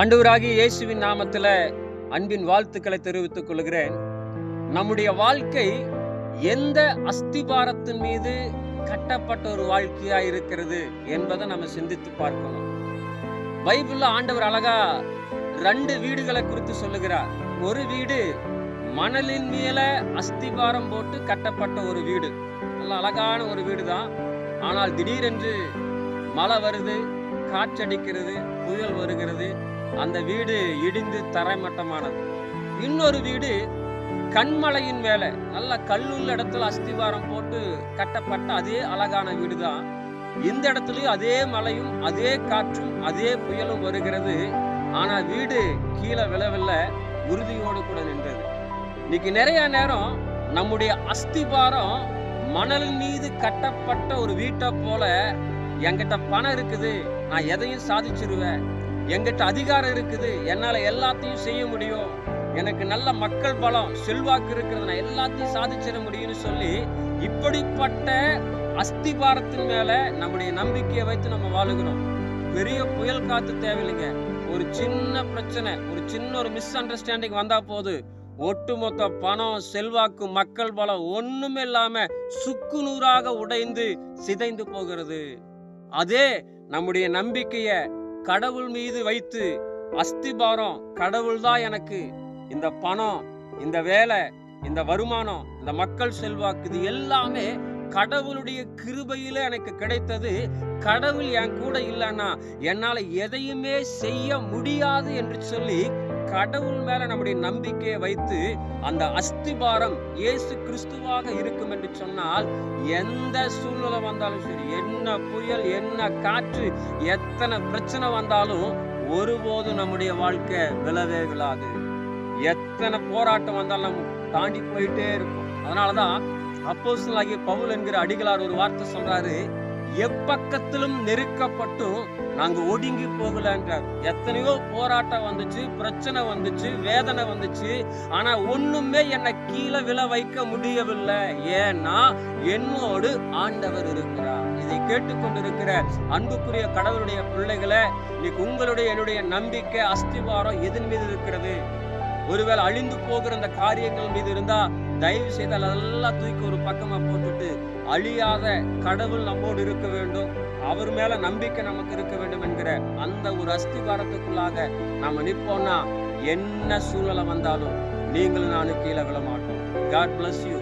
ஆண்டவராகிய இயேசுவின் நாமத்துல அன்பின் வாழ்த்துக்களை தெரிவித்துக் கொள்கிறேன். நம்முடைய வாழ்க்கை எந்த அஸ்திபாரத்தின் மீது கட்டப்பட்ட ஒரு வாழ்க்கையா இருக்கிறது என்பதை நம்ம சிந்தித்து பார்க்கணும். பைபிள்ல ஆண்டவர் அழகா 2 வீடுகளை குறித்து சொல்லுகிறார். ஒரு வீடு மணலின் மேல அஸ்திபாரம் போட்டு கட்டப்பட்ட ஒரு வீடு. நல்ல அழகான ஒரு வீடு தான். ஆனால் திடீரென்று மழை வருது, காற்றடிக்கிறது, புயல் வருகிறது, அந்த வீடு இடிந்து தரைமட்டமானது. இன்னொரு வீடு கண்மலையின் மேல நல்ல கல்லுள்ள இடத்துல அஸ்திவாரம் போட்டு கட்டப்பட்ட அதே அழகான வீடு தான். இந்த இடத்துலயும் அதே மழையும் அதே காற்றும் அதே புயலும் வருகிறது. ஆனா வீடு கீழே விழவில்லை, உறுதியோடு கூட நின்றது. இன்னைக்கு நிறைய நேரம் நம்முடைய அஸ்திபாரம் மணலின் மீது கட்டப்பட்ட ஒரு வீட்டை போல, என்கிட்ட பணம் இருக்குது, நான் எதையும் சாதிச்சிருவேன், என்கிட்ட அதிகாரம் இருக்குது, என்னால எல்லாத்தையும் செய்ய முடியும், எனக்கு நல்ல மக்கள் பலம் செல்வாக்கு இருக்கிறது, நான் எல்லாத்தையும் சாதிச்சிட முடியும்னு சொல்லி இப்படிப்பட்ட அஸ்திபாரத்தின் மேல நம்முடைய நம்பிக்கையை வைத்து நம்ம வாழுகிறோம். பெரிய புயல் காத்து தேவையில்லைங்க. ஒரு சின்ன பிரச்சனை, ஒரு மிஸ் அண்டர்ஸ்டாண்டிங் வந்தா போது ஒட்டுமொத்த பணம், செல்வாக்கு, மக்கள் பலம் ஒண்ணுமே இல்லாம சுக்கு நூறாக உடைந்து சிதைந்து போகிறது. அதே நம்முடைய நம்பிக்கைய கடவுள் மீது வைத்து, அஸ்திபாரம் கடவுள் தான் எனக்கு இந்த பணம், இந்த வேலை, இந்த வருமானம், இந்த மக்கள் செல்வாக்கு, இது எல்லாமே கடவுளுடைய கிருபையில எனக்கு கிடைத்தது. கடவுள் என் கூட இல்லைன்னா என்னால எதையுமே செய்ய முடியாது என்று சொல்லி கடவுள் மேல நம்முடைய நம்பிக்கையை வைத்து அந்த அஸ்திபாரம் இயேசு கிறிஸ்துவாக இருக்கும் என்று சொன்னால், எந்த சூழ்நிலை வந்தாலும் சரி, என்ன புயல், என்ன காற்று, எத்தனை பிரச்சனை வந்தாலும் ஒருபோதும் நம்முடைய வாழ்க்கை விழவே விழாது. எத்தனை போராட்டம் வந்தாலும் நம்ம தாண்டி போயிட்டே இருக்கும். அதனாலதான் அப்போஸ்தலனாகிய பவுல் என்கிற அடிகளார் ஒரு வார்த்தை சொல்றாரு, எப்பக்கத்திலும் நெருக்கப்பட்டும் நாங்க ஒடுங்கி போகலன்றார். எத்தனையோ போராட்டம் வந்துச்சு, பிரச்சனை வந்துச்சு, வேதனை வந்துச்சு, ஆனா ஒண்ணுமே என்னை கீழே விழ வைக்க முடியவில்லை. ஏன்னா என்னோடு ஆண்டவர் இருக்கிறார். இதை கேட்டுக்கொண்டிருக்கிற அன்புக்குரிய கடவுளுடைய பிள்ளைகளை, இன்னைக்கு உங்களுடைய என்னுடைய நம்பிக்கை அஸ்திவாரம் எதன் மீது இருக்கிறது? ஒருவேளை அழிந்து போகிற அந்த காரியங்கள் மீது இருந்தா தயவு செய்து அதெல்லாம் தூக்கி ஒரு பக்கமா போட்டுட்டு, அழியாத கடவுள் நம்மோடு இருக்க வேண்டும், அவர் மேல நம்பிக்கை நமக்கு இருக்க வேண்டும் என்கிற அந்த ஒரு அஸ்திபாரத்துக்குள்ளாக நாம நிப்போம்னா என்ன சூழ்நிலை வந்தாலும் நீங்களும் நானும் கீழே விழ மாட்டோம். God bless you.